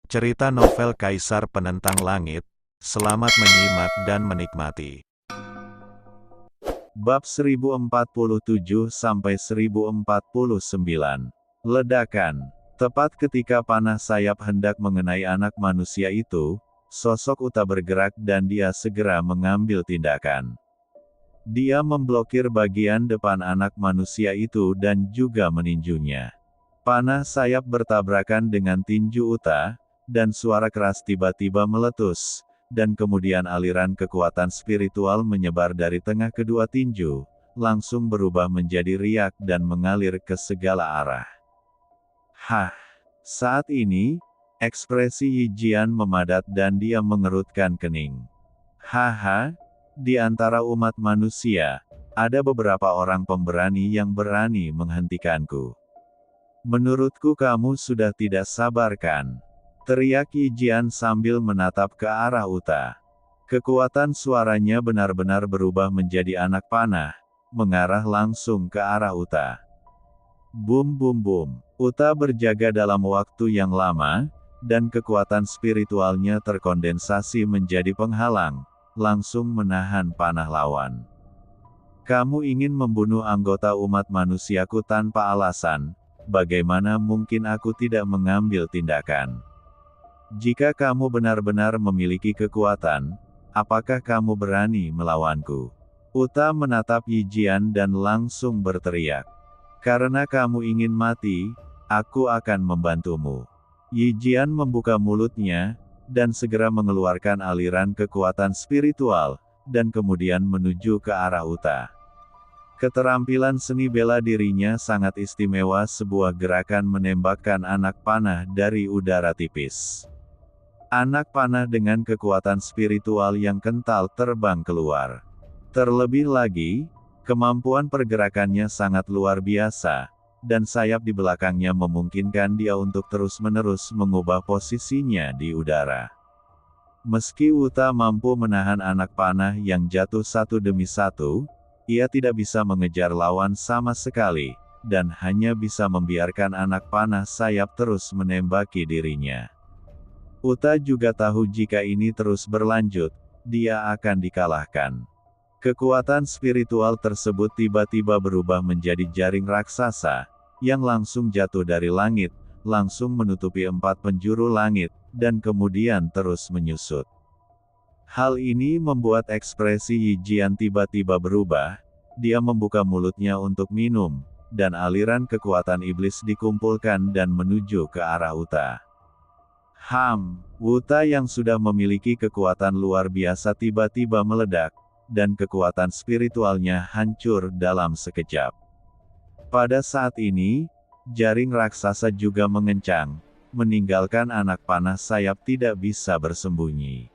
Cerita novel Kaisar Penentang Langit. Selamat menyimak dan menikmati. Bab 1047-1049. Ledakan. Tepat ketika panah sayap hendak mengenai anak manusia itu, sosok Uta bergerak dan dia segera mengambil tindakan. Dia memblokir bagian depan anak manusia itu dan juga meninjunya. Panah sayap bertabrakan dengan tinju Uta, dan suara keras tiba-tiba meletus, dan kemudian aliran kekuatan spiritual menyebar dari tengah kedua tinju, langsung berubah menjadi riak dan mengalir ke segala arah. Hah! Saat ini, ekspresi Yi Jian memadat dan dia mengerutkan kening. Haha, di antara umat manusia, ada beberapa orang pemberani yang berani menghentikanku. Menurutku kamu sudah tidak sabar kan? Teriak Yi Jian sambil menatap ke arah Uta. Kekuatan suaranya benar-benar berubah menjadi anak panah, mengarah langsung ke arah Uta. Bum bum bum. Uta berjaga dalam waktu yang lama, dan kekuatan spiritualnya terkondensasi menjadi penghalang, langsung menahan panah lawan. Kamu ingin membunuh anggota umat manusiaku tanpa alasan, bagaimana mungkin aku tidak mengambil tindakan? Jika kamu benar-benar memiliki kekuatan, apakah kamu berani melawanku? Uta menatap Yi Jian dan langsung berteriak. Karena kamu ingin mati, aku akan membantumu. Yi Jian membuka mulutnya, dan segera mengeluarkan aliran kekuatan spiritual, dan kemudian menuju ke arah Uta. Keterampilan seni bela dirinya sangat istimewa, sebuah gerakan menembakkan anak panah dari udara tipis. Anak panah dengan kekuatan spiritual yang kental terbang keluar. Terlebih lagi, kemampuan pergerakannya sangat luar biasa, dan sayap di belakangnya memungkinkan dia untuk terus-menerus mengubah posisinya di udara. Meski Uta mampu menahan anak panah yang jatuh satu demi satu, ia tidak bisa mengejar lawan sama sekali, dan hanya bisa membiarkan anak panah sayap terus menembaki dirinya. Uta juga tahu jika ini terus berlanjut, dia akan dikalahkan. Kekuatan spiritual tersebut tiba-tiba berubah menjadi jaring raksasa, yang langsung jatuh dari langit, langsung menutupi 4 penjuru langit, dan kemudian terus menyusut. Hal ini membuat ekspresi Yi Jian tiba-tiba berubah, dia membuka mulutnya untuk minum, dan aliran kekuatan iblis dikumpulkan dan menuju ke arah Uta. Uta yang sudah memiliki kekuatan luar biasa tiba-tiba meledak, dan kekuatan spiritualnya hancur dalam sekejap. Pada saat ini, jaring raksasa juga mengencang, meninggalkan anak panah sayap tidak bisa bersembunyi.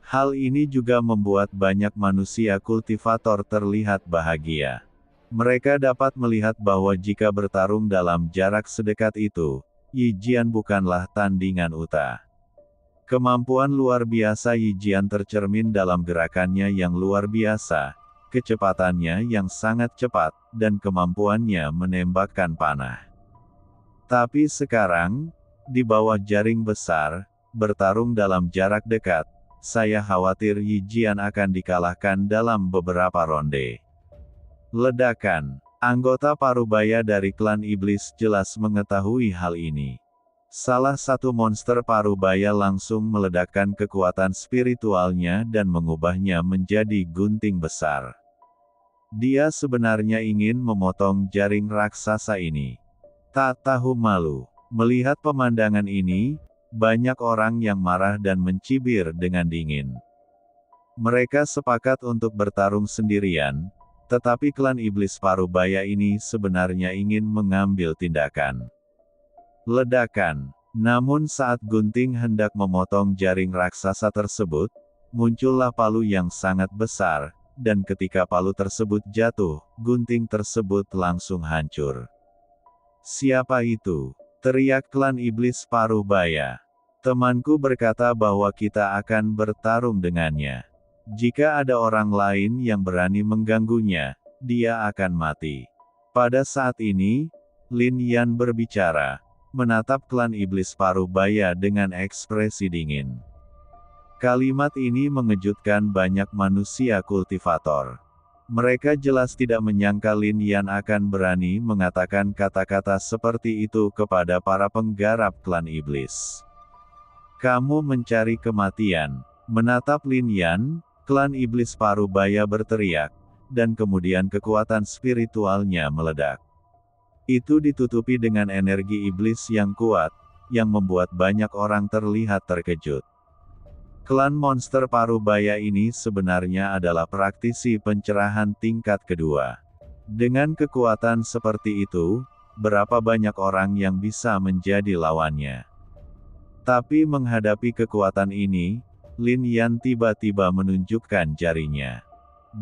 Hal ini juga membuat banyak manusia kultivator terlihat bahagia. Mereka dapat melihat bahwa jika bertarung dalam jarak sedekat itu, Yi Jian bukanlah tandingan Uta. Kemampuan luar biasa Yi Jian tercermin dalam gerakannya yang luar biasa, kecepatannya yang sangat cepat, dan kemampuannya menembakkan panah. Tapi sekarang, di bawah jaring besar, bertarung dalam jarak dekat, saya khawatir Yi Jian akan dikalahkan dalam beberapa ronde. Ledakan. Anggota parubaya dari klan iblis jelas mengetahui hal ini. Salah satu monster parubaya langsung meledakkan kekuatan spiritualnya dan mengubahnya menjadi gunting besar. Dia sebenarnya ingin memotong jaring raksasa ini. Tak tahu malu. Melihat pemandangan ini, banyak orang yang marah dan mencibir dengan dingin. Mereka sepakat untuk bertarung sendirian, tetapi klan iblis parubaya ini sebenarnya ingin mengambil tindakan. Ledakan. Namun saat gunting hendak memotong jaring raksasa tersebut, muncullah palu yang sangat besar, dan ketika palu tersebut jatuh, gunting tersebut langsung hancur. Siapa itu? Teriak klan iblis parubaya. Temanku berkata bahwa kita akan bertarung dengannya. Jika ada orang lain yang berani mengganggunya, dia akan mati. Pada saat ini, Lin Yan berbicara. menatap klan iblis paruh baya dengan ekspresi dingin. Kalimat ini mengejutkan banyak manusia kultivator. Mereka jelas tidak menyangka Lin Yan akan berani mengatakan kata-kata seperti itu kepada para penggarap klan iblis. Kamu mencari kematian. Menatap Lin Yan, klan iblis paruh baya berteriak, dan kemudian kekuatan spiritualnya meledak. Itu ditutupi dengan energi iblis yang kuat, yang membuat banyak orang terlihat terkejut. Klan monster paruh baya ini sebenarnya adalah praktisi pencerahan tingkat kedua. Dengan kekuatan seperti itu, berapa banyak orang yang bisa menjadi lawannya? Tapi menghadapi kekuatan ini, Lin Yan tiba-tiba menunjukkan jarinya.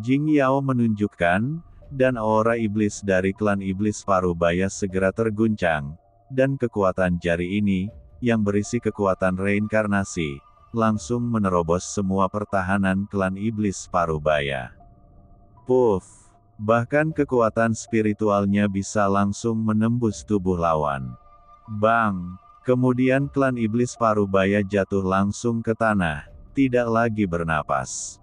Jing Yao menunjukkan, dan aura iblis dari klan iblis paruh baya segera terguncang, dan kekuatan jari ini, yang berisi kekuatan reinkarnasi, langsung menerobos semua pertahanan klan iblis paruh baya. Puff! Bahkan kekuatan spiritualnya bisa langsung menembus tubuh lawan. Bang! Kemudian klan iblis paruh baya jatuh langsung ke tanah, tidak lagi bernapas.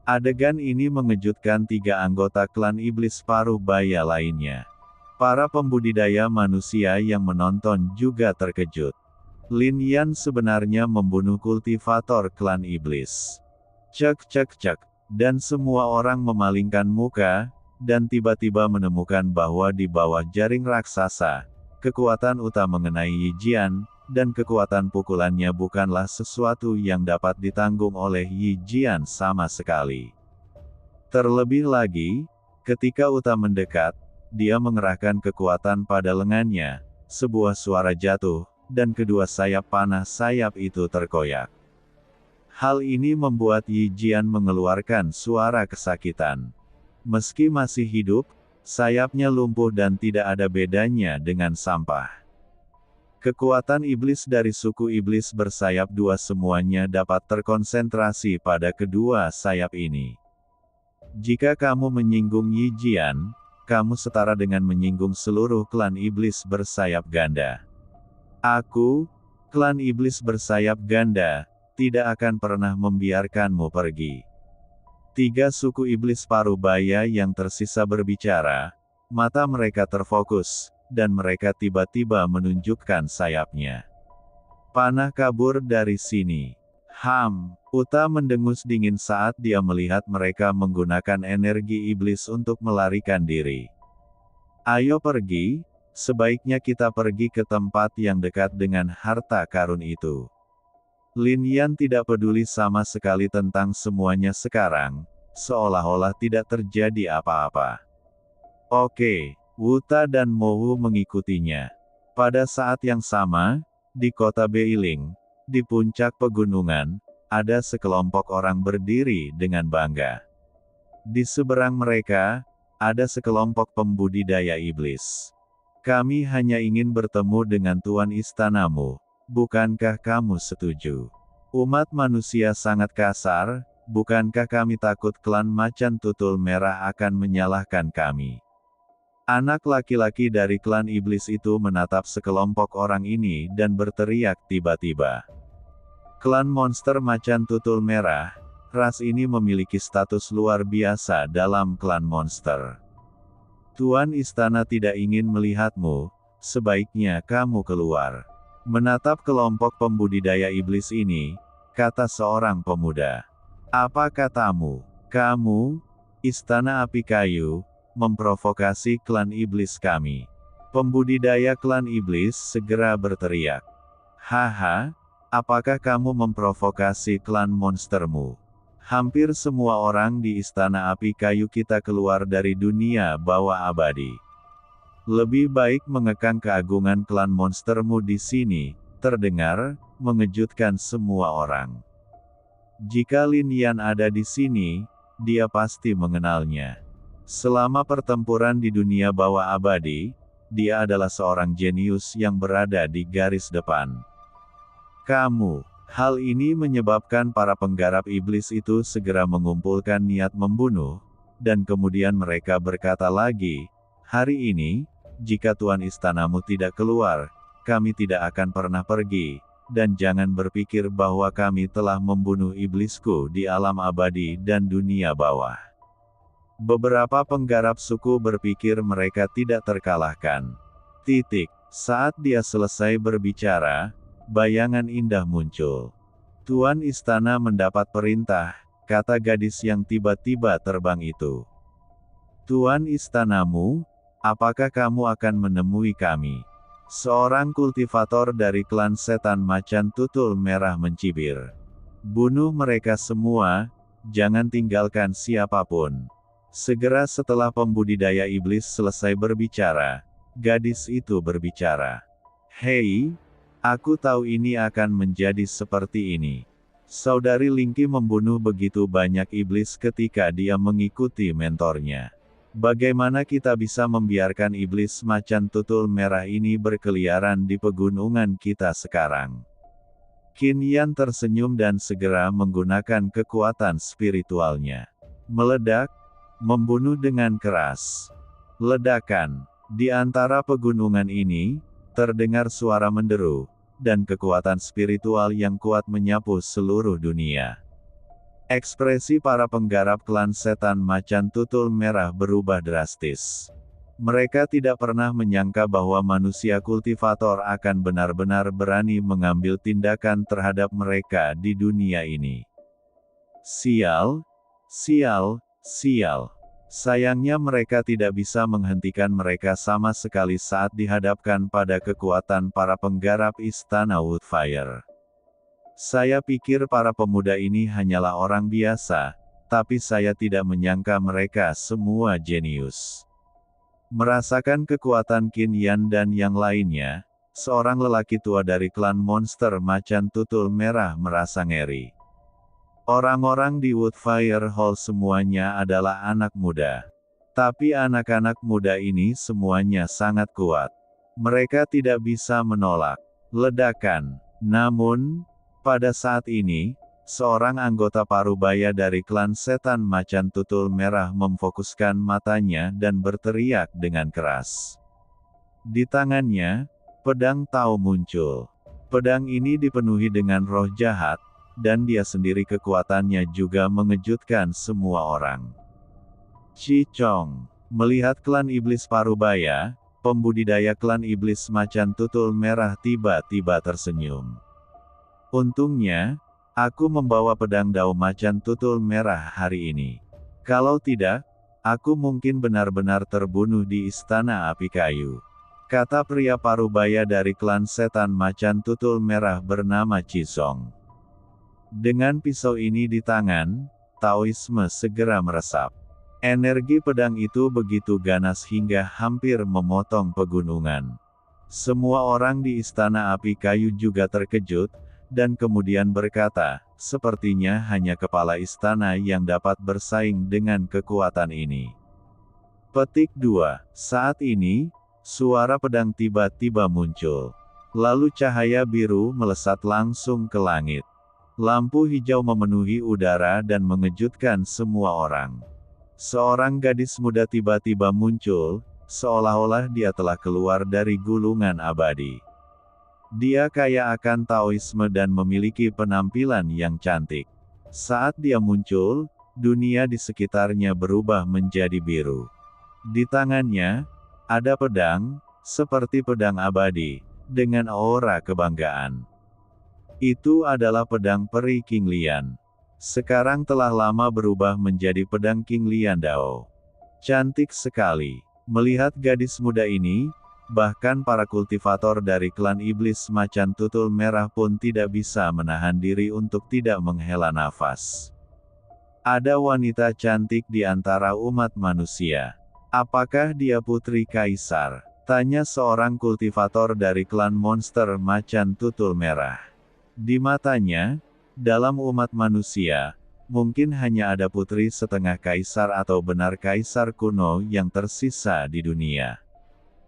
Adegan ini mengejutkan 3 anggota klan iblis paruh baya lainnya. Para pembudidaya manusia yang menonton juga terkejut. Lin Yan sebenarnya membunuh kultivator klan iblis. Cek cek cek, dan semua orang memalingkan muka, dan tiba-tiba menemukan bahwa di bawah jaring raksasa, kekuatan utama mengenai Yi Jian, dan kekuatan pukulannya bukanlah sesuatu yang dapat ditanggung oleh Yi Jian sama sekali. Terlebih lagi, ketika Uta mendekat, dia mengerahkan kekuatan pada lengannya, sebuah suara jatuh, dan kedua sayap panah sayap itu terkoyak. Hal ini membuat Yi Jian mengeluarkan suara kesakitan. Meski masih hidup, sayapnya lumpuh dan tidak ada bedanya dengan sampah. Kekuatan iblis dari suku iblis bersayap 2 semuanya dapat terkonsentrasi pada kedua sayap ini. Jika kamu menyinggung Yi Jian, kamu setara dengan menyinggung seluruh klan iblis bersayap ganda. Aku, klan iblis bersayap ganda, tidak akan pernah membiarkanmu pergi. 3 suku iblis paruh baya yang tersisa berbicara, mata mereka terfokus, dan mereka tiba-tiba menunjukkan sayapnya. Panah kabur dari sini. Uta mendengus dingin saat dia melihat mereka menggunakan energi iblis untuk melarikan diri. Ayo pergi. Sebaiknya kita pergi ke tempat yang dekat dengan harta karun itu. Lin Yan tidak peduli sama sekali tentang semuanya sekarang, seolah-olah tidak terjadi apa-apa. Oke, Wuta dan Mowu mengikutinya. Pada saat yang sama, di kota Beiling, di puncak pegunungan, ada sekelompok orang berdiri dengan bangga. Di seberang mereka, ada sekelompok pembudidaya iblis. Kami hanya ingin bertemu dengan tuan istanamu, bukankah kamu setuju? Umat manusia sangat kasar, bukankah kami takut klan macan tutul merah akan menyalahkan kami? Anak laki-laki dari klan iblis itu menatap sekelompok orang ini dan berteriak tiba-tiba. Klan monster macan tutul merah, ras ini memiliki status luar biasa dalam klan monster. Tuan istana tidak ingin melihatmu, sebaiknya kamu keluar. Menatap kelompok pembudidaya iblis ini, kata seorang pemuda. Apa katamu? Kamu, istana api kayu, memprovokasi klan iblis kami. Pembudidaya klan iblis segera berteriak. Haha, apakah kamu memprovokasi klan monstermu? Hampir semua orang di istana api kayu kita keluar dari dunia bawah abadi. Lebih baik mengekang keagungan klan monstermu di sini, terdengar, mengejutkan semua orang. Jika Lin Yan ada di sini, dia pasti mengenalnya. Selama pertempuran di dunia bawah abadi, dia adalah seorang jenius yang berada di garis depan. Kamu. Hal ini menyebabkan para penggarap iblis itu segera mengumpulkan niat membunuh, dan kemudian mereka berkata lagi, hari ini, jika tuan istanamu tidak keluar, kami tidak akan pernah pergi, dan jangan berpikir bahwa kami telah membunuh iblisku di alam abadi dan dunia bawah. Beberapa penggarap suku berpikir mereka tidak terkalahkan. Saat dia selesai berbicara, bayangan indah muncul. Tuan istana mendapat perintah, kata gadis yang tiba-tiba terbang itu. Tuan istanamu, apakah kamu akan menemui kami? Seorang kultivator dari klan setan macan tutul merah mencibir. Bunuh mereka semua, jangan tinggalkan siapapun. Segera setelah pembudidaya iblis selesai berbicara, gadis itu berbicara. Hei, aku tahu ini akan menjadi seperti ini. Saudari Linky membunuh begitu banyak iblis ketika dia mengikuti mentornya. Bagaimana kita bisa membiarkan iblis macan tutul merah ini berkeliaran di pegunungan kita sekarang? Qin Yan tersenyum dan segera menggunakan kekuatan spiritualnya. Meledak, membunuh dengan keras. Ledakan. Di antara pegunungan ini, terdengar suara menderu, dan kekuatan spiritual yang kuat menyapu seluruh dunia. Ekspresi para penggarap klan setan macan tutul merah berubah drastis. Mereka tidak pernah menyangka bahwa manusia kultivator akan benar-benar berani mengambil tindakan terhadap mereka di dunia ini. Sial, sial, sial. Sayangnya mereka tidak bisa menghentikan mereka sama sekali saat dihadapkan pada kekuatan para penggarap istana Woodfire. Saya pikir para pemuda ini hanyalah orang biasa, tapi saya tidak menyangka mereka semua jenius. Merasakan kekuatan Qin Yan dan yang lainnya, seorang lelaki tua dari klan monster macan tutul merah merasa ngeri. Orang-orang di Woodfire Hall semuanya adalah anak muda. Tapi anak-anak muda ini semuanya sangat kuat. Mereka tidak bisa menolak ledakan. Namun, pada saat ini, seorang anggota parubaya dari klan setan macan tutul merah memfokuskan matanya dan berteriak dengan keras. Di tangannya, pedang Tao muncul. Pedang ini dipenuhi dengan roh jahat, dan dia sendiri kekuatannya juga mengejutkan semua orang. Chi Chong, melihat klan iblis parubaya, pembudidaya klan iblis macan tutul merah tiba-tiba tersenyum. Untungnya, aku membawa pedang Dao macan tutul merah hari ini. Kalau tidak, aku mungkin benar-benar terbunuh di istana api kayu. Kata pria parubaya dari klan setan macan tutul merah bernama Chi Chong. Dengan pisau ini di tangan, Taoisme segera meresap. Energi pedang itu begitu ganas hingga hampir memotong pegunungan. Semua orang di istana api kayu juga terkejut, dan kemudian berkata, sepertinya hanya kepala istana yang dapat bersaing dengan kekuatan ini. Petik 2. Saat ini, suara pedang tiba-tiba muncul. Lalu cahaya biru melesat langsung ke langit. Lampu hijau memenuhi udara dan mengejutkan semua orang. Seorang gadis muda tiba-tiba muncul, seolah-olah dia telah keluar dari gulungan abadi. Dia kaya akan Taoisme dan memiliki penampilan yang cantik. Saat dia muncul, dunia di sekitarnya berubah menjadi biru. Di tangannya, ada pedang, seperti pedang abadi, dengan aura kebanggaan. Itu adalah pedang peri King Lian. Sekarang telah lama berubah menjadi pedang King Lian Dao. Cantik sekali. Melihat gadis muda ini, bahkan para kultivator dari klan iblis macan tutul merah pun tidak bisa menahan diri untuk tidak menghela nafas. Ada wanita cantik di antara umat manusia. Apakah dia putri kaisar? Tanya seorang kultivator dari klan monster macan tutul merah. Di matanya, dalam umat manusia, mungkin hanya ada putri setengah kaisar atau benar kaisar kuno yang tersisa di dunia.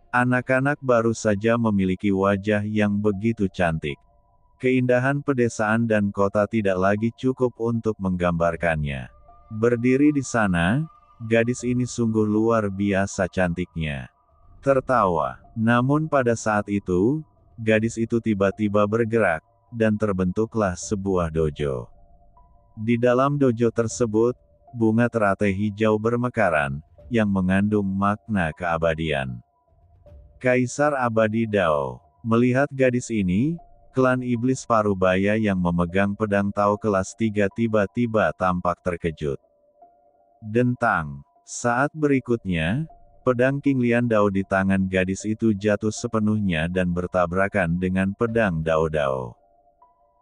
Anak-anak baru saja memiliki wajah yang begitu cantik. Keindahan pedesaan dan kota tidak lagi cukup untuk menggambarkannya. Berdiri di sana, gadis ini sungguh luar biasa cantiknya. Tertawa. Namun pada saat itu, gadis itu tiba-tiba bergerak, dan terbentuklah sebuah dojo. Di dalam dojo tersebut, bunga teratai hijau bermekaran, yang mengandung makna keabadian. Kaisar Abadi Dao. Melihat gadis ini, klan iblis Parubaya yang memegang pedang Tao kelas 3 tiba-tiba tampak terkejut. Dentang. Saat berikutnya, pedang King Lian Dao di tangan gadis itu jatuh sepenuhnya dan bertabrakan dengan pedang Dao Dao.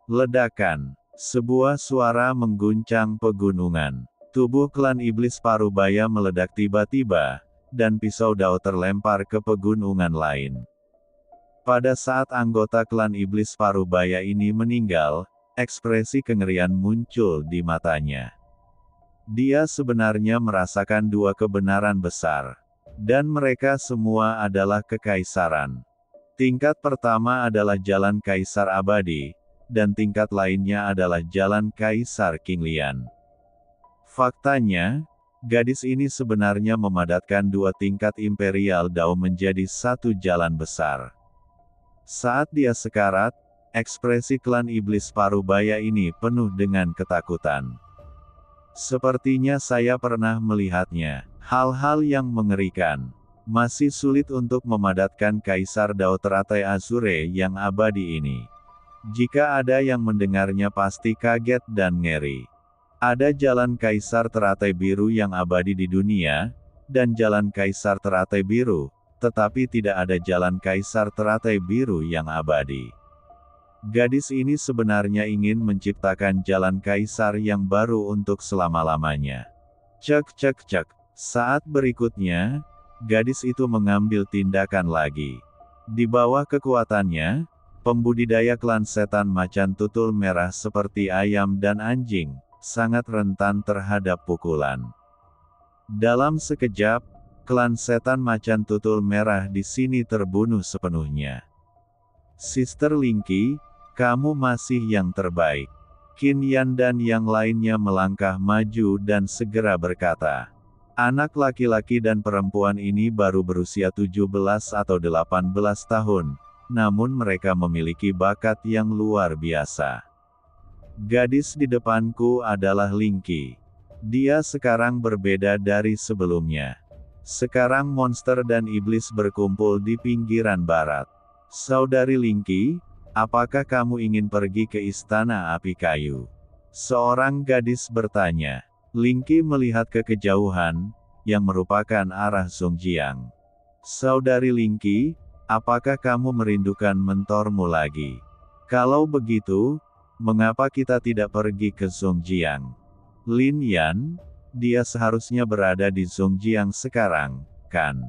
Ledakan. Sebuah suara mengguncang pegunungan. Tubuh klan iblis Parubaya meledak tiba-tiba, dan pisau Dao terlempar ke pegunungan lain. Pada saat anggota klan iblis Parubaya ini meninggal, ekspresi kengerian muncul di matanya. Dia sebenarnya merasakan dua kebenaran besar. Dan mereka semua adalah kekaisaran. Tingkat pertama adalah jalan Kaisar Abadi, dan tingkat lainnya adalah jalan Kaisar King Lian. Faktanya, gadis ini sebenarnya memadatkan dua tingkat Imperial Dao menjadi satu jalan besar. Saat dia sekarat, ekspresi klan iblis Parubaya ini penuh dengan ketakutan. Sepertinya saya pernah melihatnya. Hal-hal yang mengerikan. Masih sulit untuk memadatkan Kaisar Dao teratai Azure yang abadi ini. Jika ada yang mendengarnya pasti kaget dan ngeri. Ada jalan Kaisar teratai biru yang abadi di dunia, dan jalan Kaisar teratai biru, tetapi tidak ada jalan Kaisar teratai biru yang abadi. Gadis ini sebenarnya ingin menciptakan jalan Kaisar yang baru untuk selama-lamanya. Cek cek cek. Saat berikutnya, gadis itu mengambil tindakan lagi. Di bawah kekuatannya, pembudidaya klan setan macan tutul merah seperti ayam dan anjing, sangat rentan terhadap pukulan. Dalam sekejap, klan setan macan tutul merah di sini terbunuh sepenuhnya. Sister Linky, kamu masih yang terbaik. Qin Yan dan yang lainnya melangkah maju dan segera berkata. Anak laki-laki dan perempuan ini baru berusia 17 atau 18 tahun, namun mereka memiliki bakat yang luar biasa. Gadis di depanku adalah Linky. Dia sekarang berbeda dari sebelumnya. Sekarang monster dan iblis berkumpul di pinggiran barat. Saudari Linky, apakah kamu ingin pergi ke Istana Api Kayu? Seorang gadis bertanya. Linky melihat ke kejauhan, yang merupakan arah Zhongjiang. Saudari Linky, apakah kamu merindukan mentormu lagi? Kalau begitu, mengapa kita tidak pergi ke Zhongjiang? Lin Yan, dia seharusnya berada di Zhongjiang sekarang, kan?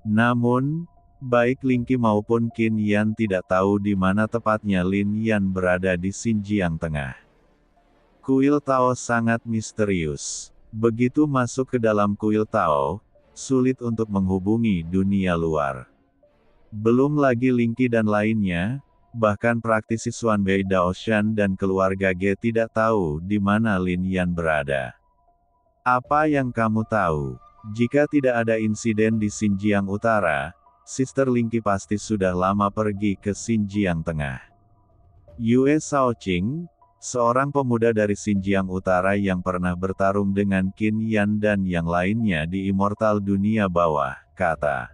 Namun, baik Linky maupun Qin Yan tidak tahu di mana tepatnya Lin Yan berada di Xinjiang Tengah. Kuil Tao sangat misterius. Begitu masuk ke dalam kuil Tao, sulit untuk menghubungi dunia luar. Belum lagi Linky dan lainnya, bahkan praktisi Xuanbei Daoshan dan keluarga Ge tidak tahu di mana Lin Yan berada. Apa yang kamu tahu? Jika tidak ada insiden di Xinjiang Utara, Sister Linky pasti sudah lama pergi ke Xinjiang Tengah. Yue Shaoqing, seorang pemuda dari Xinjiang Utara yang pernah bertarung dengan Qin Yan dan yang lainnya di Immortal Dunia Bawah, kata.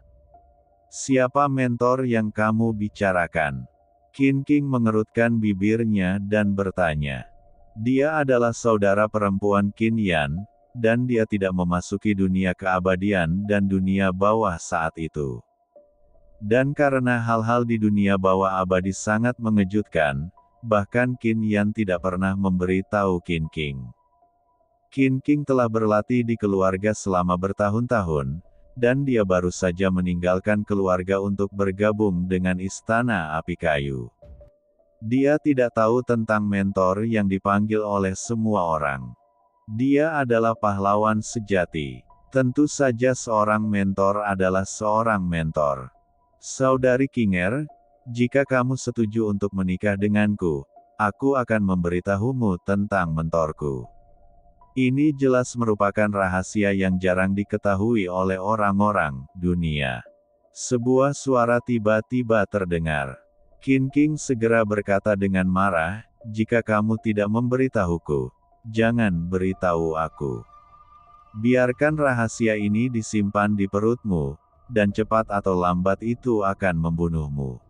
Siapa mentor yang kamu bicarakan? Qin King mengerutkan bibirnya dan bertanya. Dia adalah saudara perempuan Qin Yan, dan dia tidak memasuki dunia keabadian dan dunia bawah saat itu. Dan karena hal-hal di dunia bawah abadi sangat mengejutkan, bahkan Qin Yan tidak pernah memberi tahu Qin King. Qin King telah berlatih di keluarga selama bertahun-tahun, dan dia baru saja meninggalkan keluarga untuk bergabung dengan Istana Api Kayu. Dia tidak tahu tentang mentor yang dipanggil oleh semua orang. Dia adalah pahlawan sejati. Tentu saja seorang mentor adalah seorang mentor. Saudari Kinger, jika kamu setuju untuk menikah denganku, aku akan memberitahumu tentang mentorku. Ini jelas merupakan rahasia yang jarang diketahui oleh orang-orang dunia. Sebuah suara tiba-tiba terdengar. Qin King segera berkata dengan marah, jika kamu tidak memberitahuku, jangan beritahu aku. Biarkan rahasia ini disimpan di perutmu, dan cepat atau lambat itu akan membunuhmu.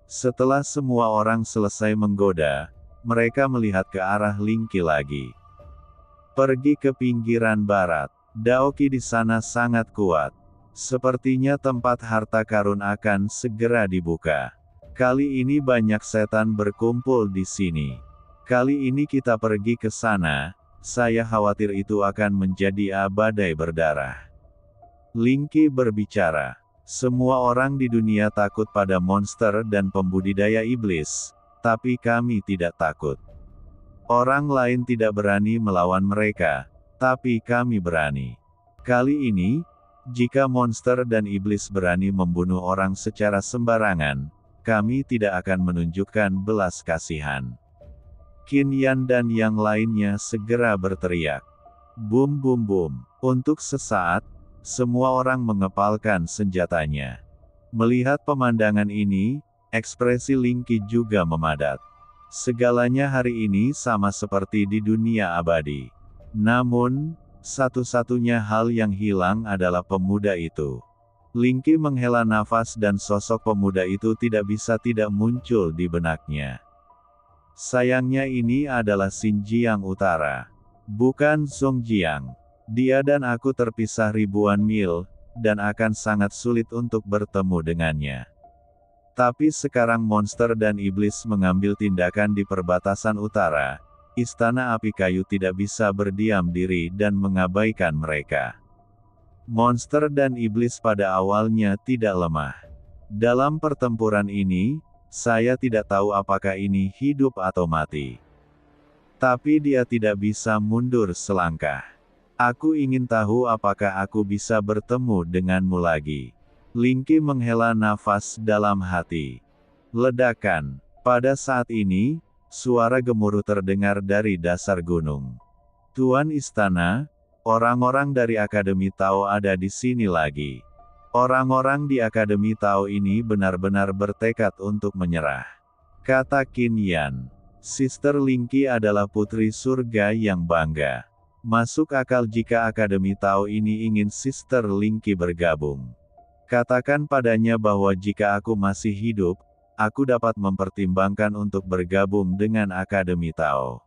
Setelah semua orang selesai menggoda, mereka melihat ke arah Ling Qi lagi. Pergi ke pinggiran barat. Daoqi di sana sangat kuat. Sepertinya tempat harta karun akan segera dibuka. Kali ini banyak setan berkumpul di sini. Kali ini kita pergi ke sana, saya khawatir itu akan menjadi badai berdarah. Ling Qi berbicara. Semua orang di dunia takut pada monster dan pembudidaya iblis, tapi kami tidak takut. Orang lain tidak berani melawan mereka, tapi kami berani. Kali ini, jika monster dan iblis berani membunuh orang secara sembarangan, kami tidak akan menunjukkan belas kasihan. Qin Yan dan yang lainnya segera berteriak. Bum bum bum. Untuk sesaat, semua orang mengepalkan senjatanya. Melihat pemandangan ini, ekspresi Ling Qi juga memadat. Segalanya hari ini sama seperti di dunia abadi. Namun, satu-satunya hal yang hilang adalah pemuda itu. Ling Qi menghela nafas dan sosok pemuda itu tidak bisa tidak muncul di benaknya. Sayangnya ini adalah Xinjiang Utara. Bukan Zhongjiang. Dia dan aku terpisah ribuan mil, dan akan sangat sulit untuk bertemu dengannya. Tapi sekarang monster dan iblis mengambil tindakan di perbatasan utara. Istana Api Kayu tidak bisa berdiam diri dan mengabaikan mereka. Monster dan iblis pada awalnya tidak lemah. Dalam pertempuran ini, saya tidak tahu apakah ini hidup atau mati. Tapi dia tidak bisa mundur selangkah. Aku ingin tahu apakah aku bisa bertemu denganmu lagi. Ling Qi menghela nafas dalam hati. Ledakan. Pada saat ini, suara gemuruh terdengar dari dasar gunung. Tuan Istana, orang-orang dari Akademi Tao ada di sini lagi. Orang-orang di Akademi Tao ini benar-benar bertekad untuk menyerah. Kata Qin Yan. Sister Ling Qi adalah putri surga yang bangga. Masuk akal jika Akademi Tao ini ingin Sister Ling Qi bergabung. Katakan padanya bahwa jika aku masih hidup, aku dapat mempertimbangkan untuk bergabung dengan Akademi Tao.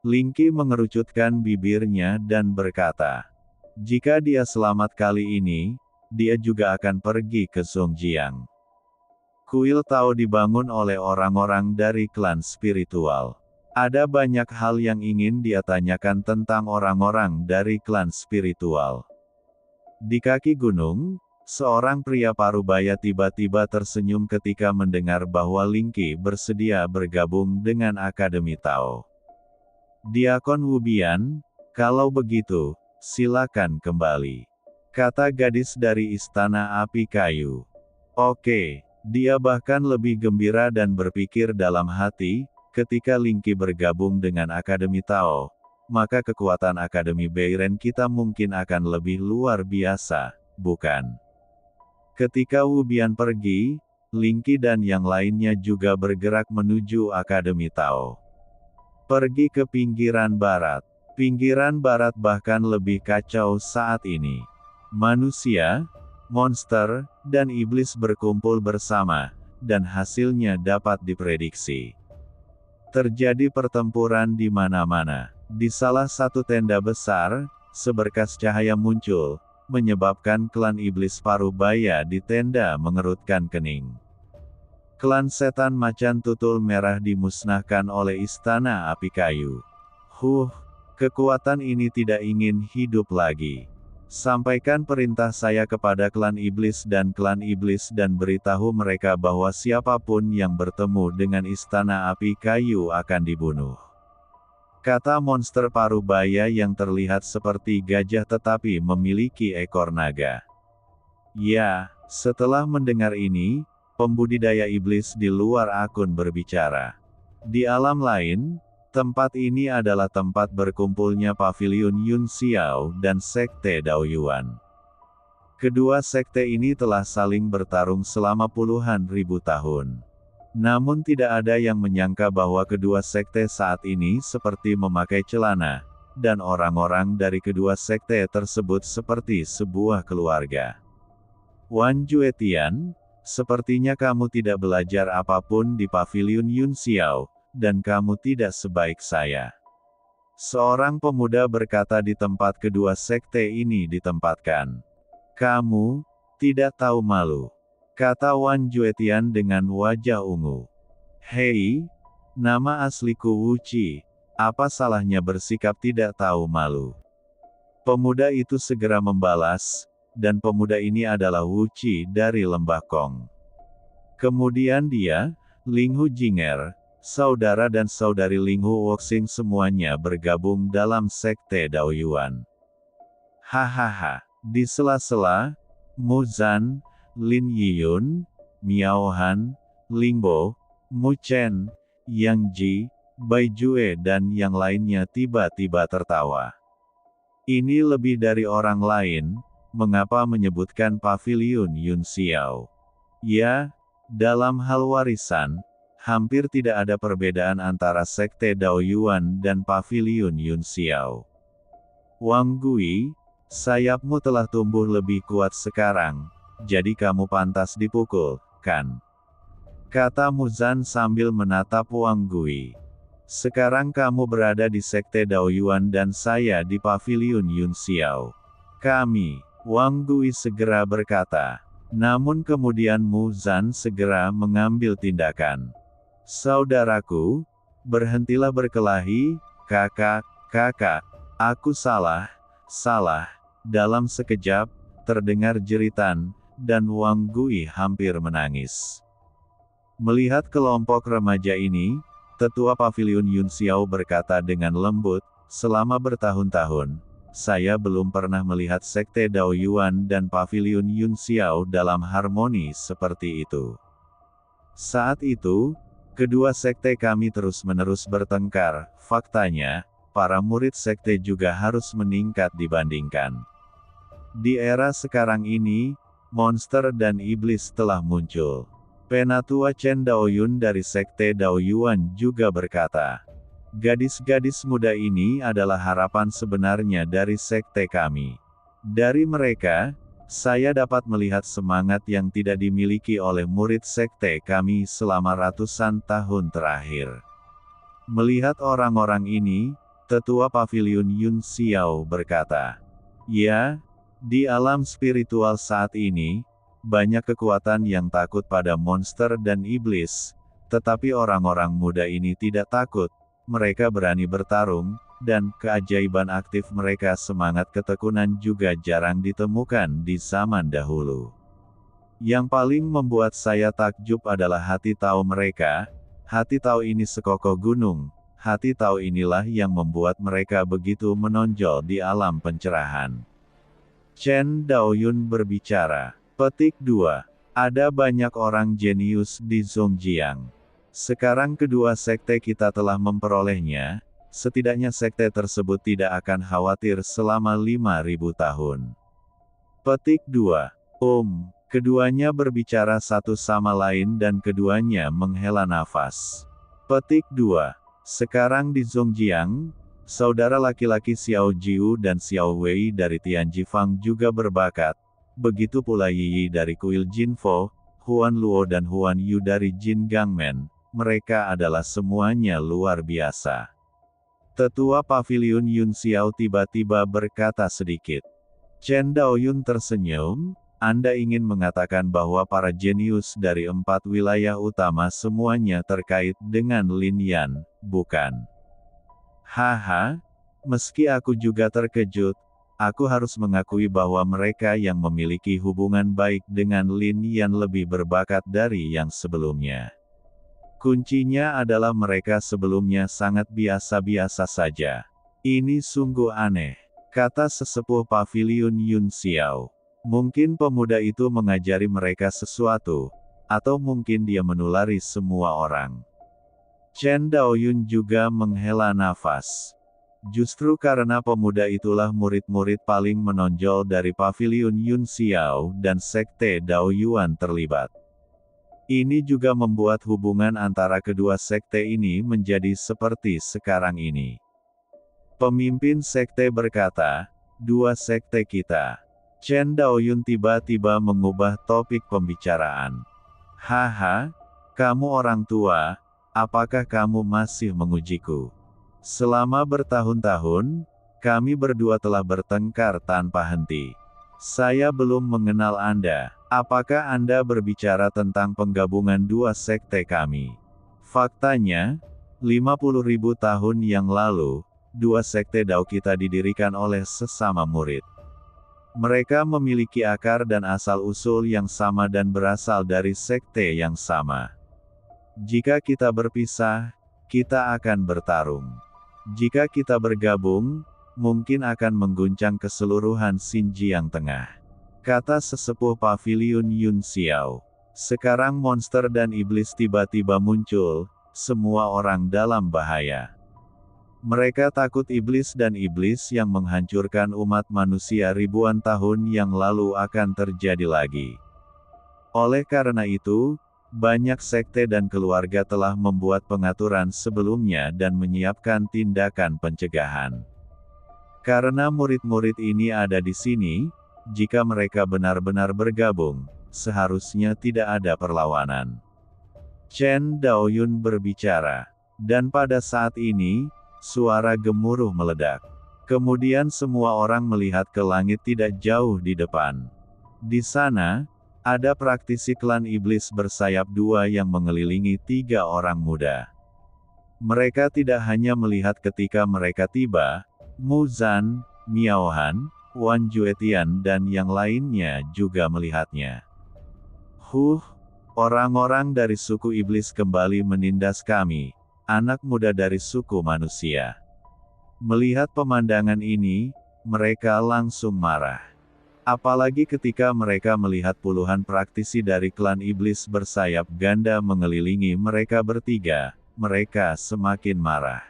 Ling Qi mengerucutkan bibirnya dan berkata, jika dia selamat kali ini, dia juga akan pergi ke Zhongjiang. Kuil Tao dibangun oleh orang-orang dari klan spiritual. Ada banyak hal yang ingin dia tanyakan tentang orang-orang dari klan spiritual. Di kaki gunung, seorang pria parubaya tiba-tiba tersenyum ketika mendengar bahwa Ling Qi bersedia bergabung dengan Akademi Tao. Diakon Wubian, kalau begitu, silakan kembali. Kata gadis dari Istana Api Kayu. Oke, dia bahkan lebih gembira dan berpikir dalam hati, ketika Ling Qi bergabung dengan Akademi Tao, maka kekuatan Akademi Beiren kita mungkin akan lebih luar biasa, bukan? Ketika Wubian pergi, Ling Qi dan yang lainnya juga bergerak menuju Akademi Tao. Pergi ke pinggiran barat. Pinggiran barat bahkan lebih kacau saat ini. Manusia, monster, dan iblis berkumpul bersama, dan hasilnya dapat diprediksi. Terjadi pertempuran di mana-mana. Di salah satu tenda besar, seberkas cahaya muncul, menyebabkan klan iblis parubaya di tenda mengerutkan kening. Klan setan macan tutul merah dimusnahkan oleh Istana Api Kayu. Kekuatan ini tidak ingin hidup lagi. Sampaikan perintah saya kepada klan iblis dan beritahu mereka bahwa siapapun yang bertemu dengan Istana Api Kayu akan dibunuh. Kata monster parubaya yang terlihat seperti gajah tetapi memiliki ekor naga. Ya, setelah mendengar ini, pembudidaya iblis di luar akun berbicara. Di alam lain, tempat ini adalah tempat berkumpulnya Paviliun Yun Xiao dan Sekte Daoyuan. Kedua sekte ini telah saling bertarung selama puluhan ribu tahun. Namun tidak ada yang menyangka bahwa kedua sekte saat ini seperti memakai celana, dan orang-orang dari kedua sekte tersebut seperti sebuah keluarga. Wan Juetian, sepertinya kamu tidak belajar apapun di Paviliun Yun Xiao, dan kamu tidak sebaik saya. Seorang pemuda berkata di tempat kedua sekte ini ditempatkan. Kamu tidak tahu malu, kata Wan Juetian dengan wajah ungu. Hei, nama asliku Wu Qi, apa salahnya bersikap tidak tahu malu? Pemuda itu segera membalas, dan pemuda ini adalah Wu Qi dari Lembah Kong. Kemudian dia, Ling Hu Jinger, saudara dan saudari Ling Hu Woxing semuanya bergabung dalam sekte Daoyuan. Hahaha, di sela-sela, Mu Zan, Lin Yiyun, Miao Han, Ling Bo, Mu Chen, Yang Ji, Bai Jue dan yang lainnya tiba-tiba tertawa. Ini lebih dari orang lain, mengapa menyebutkan Paviliun Yun Xiao? Ya, dalam hal warisan, hampir tidak ada perbedaan antara sekte Daoyuan dan Paviliun Yun Xiao. Wang Gui, sayapmu telah tumbuh lebih kuat sekarang, jadi kamu pantas dipukul, kan? Kata Muzan sambil menatap Wang Gui. Sekarang kamu berada di sekte Daoyuan dan saya di Paviliun Yun Xiao. Kami, Wang Gui segera berkata. Namun kemudian Muzan segera mengambil tindakan. Saudaraku, berhentilah berkelahi, kakak, aku salah. Dalam sekejap, terdengar jeritan, dan Wang Gui hampir menangis. Melihat kelompok remaja ini, tetua Paviliun Yun Xiao berkata dengan lembut, selama bertahun-tahun, saya belum pernah melihat sekte Daoyuan dan Paviliun Yun Xiao dalam harmoni seperti itu. Saat itu, kedua sekte kami terus-menerus bertengkar, faktanya, para murid sekte juga harus meningkat dibandingkan. Di era sekarang ini, monster dan iblis telah muncul. Penatua Chen Daoyun dari sekte Daoyuan juga berkata, gadis-gadis muda ini adalah harapan sebenarnya dari sekte kami. Dari mereka, saya dapat melihat semangat yang tidak dimiliki oleh murid sekte kami selama ratusan tahun terakhir. Melihat orang-orang ini, tetua Paviliun Yun Xiao berkata, ya, di alam spiritual saat ini, banyak kekuatan yang takut pada monster dan iblis, tetapi orang-orang muda ini tidak takut, mereka berani bertarung, dan keajaiban aktif mereka semangat ketekunan juga jarang ditemukan di zaman dahulu. Yang paling membuat saya takjub adalah hati tahu mereka, hati tahu ini sekokoh gunung, hati tahu inilah yang membuat mereka begitu menonjol di alam pencerahan. Chen Daoyun berbicara. Petik 2. Ada banyak orang jenius di Zhongjiang. Sekarang kedua sekte kita telah memperolehnya, setidaknya sekte tersebut tidak akan khawatir selama 5.000 tahun. Petik 2. Keduanya berbicara satu sama lain dan keduanya menghela nafas. Petik 2. Sekarang di Zhongjiang, saudara laki-laki Xiao Jiu dan Xiao Wei dari Tianjifang juga berbakat. Begitu pula Yi dari Kuil Jinfo, Huan Luo dan Huan Yu dari Jin Gangmen, mereka adalah semuanya luar biasa. Tetua Paviliun Yun Xiao tiba-tiba berkata sedikit. Chen Daoyun tersenyum, Anda ingin mengatakan bahwa para jenius dari 4 wilayah utama semuanya terkait dengan Lin Yan, bukan? Haha, meski aku juga terkejut, aku harus mengakui bahwa mereka yang memiliki hubungan baik dengan Lin Yan lebih berbakat dari yang sebelumnya. Kuncinya adalah mereka sebelumnya sangat biasa-biasa saja. Ini sungguh aneh, kata sesepuh Paviliun Yun Xiao. Mungkin pemuda itu mengajari mereka sesuatu, atau mungkin dia menulari semua orang. Chen Daoyun juga menghela nafas. Justru karena pemuda itulah murid-murid paling menonjol dari Paviliun Yun Xiao dan sekte Daoyuan terlibat. Ini juga membuat hubungan antara kedua sekte ini menjadi seperti sekarang ini. Pemimpin sekte berkata, "Dua sekte kita." Chen Daoyun tiba-tiba mengubah topik pembicaraan. "Haha, kamu orang tua, apakah kamu masih mengujiku? Selama bertahun-tahun, kami berdua telah bertengkar tanpa henti. Saya belum mengenal Anda. Apakah Anda berbicara tentang penggabungan dua sekte kami? Faktanya, 50.000 tahun yang lalu, dua sekte Dao kita didirikan oleh sesama murid. Mereka memiliki akar dan asal-usul yang sama dan berasal dari sekte yang sama. Jika kita berpisah, kita akan bertarung. Jika kita bergabung, mungkin akan mengguncang keseluruhan Xinjiang Tengah," kata sesepuh paviliun Yun Xiao. Sekarang monster dan iblis tiba-tiba muncul, semua orang dalam bahaya. Mereka takut iblis dan iblis yang menghancurkan umat manusia ribuan tahun yang lalu akan terjadi lagi. Oleh karena itu, banyak sekte dan keluarga telah membuat pengaturan sebelumnya dan menyiapkan tindakan pencegahan. Karena murid-murid ini ada di sini, jika mereka benar-benar bergabung, seharusnya tidak ada perlawanan. Chen Daoyun berbicara. Dan pada saat ini, suara gemuruh meledak. Kemudian semua orang melihat ke langit tidak jauh di depan. Di sana, ada praktisi klan iblis bersayap dua yang mengelilingi 3 orang muda. Mereka tidak hanya melihat ketika mereka tiba, Mu Zan, Miao Han, Wan Juetian dan yang lainnya juga melihatnya. Orang-orang dari suku iblis kembali menindas kami, anak muda dari suku manusia." Melihat pemandangan ini, mereka langsung marah. Apalagi ketika mereka melihat puluhan praktisi dari klan iblis bersayap ganda mengelilingi mereka bertiga, mereka semakin marah.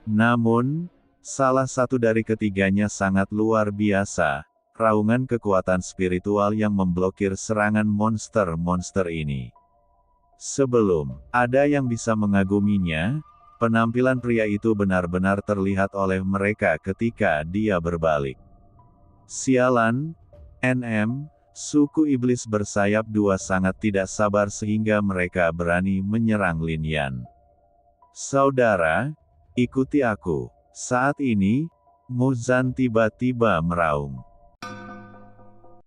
Namun, salah satu dari ketiganya sangat luar biasa, raungan kekuatan spiritual yang memblokir serangan monster-monster ini. Sebelum ada yang bisa mengaguminya, penampilan pria itu benar-benar terlihat oleh mereka ketika dia berbalik. Sialan, NM, suku iblis bersayap dua sangat tidak sabar sehingga mereka berani menyerang Lin Yan. "Saudara, ikuti aku." Saat ini, Mu Zan tiba-tiba meraung.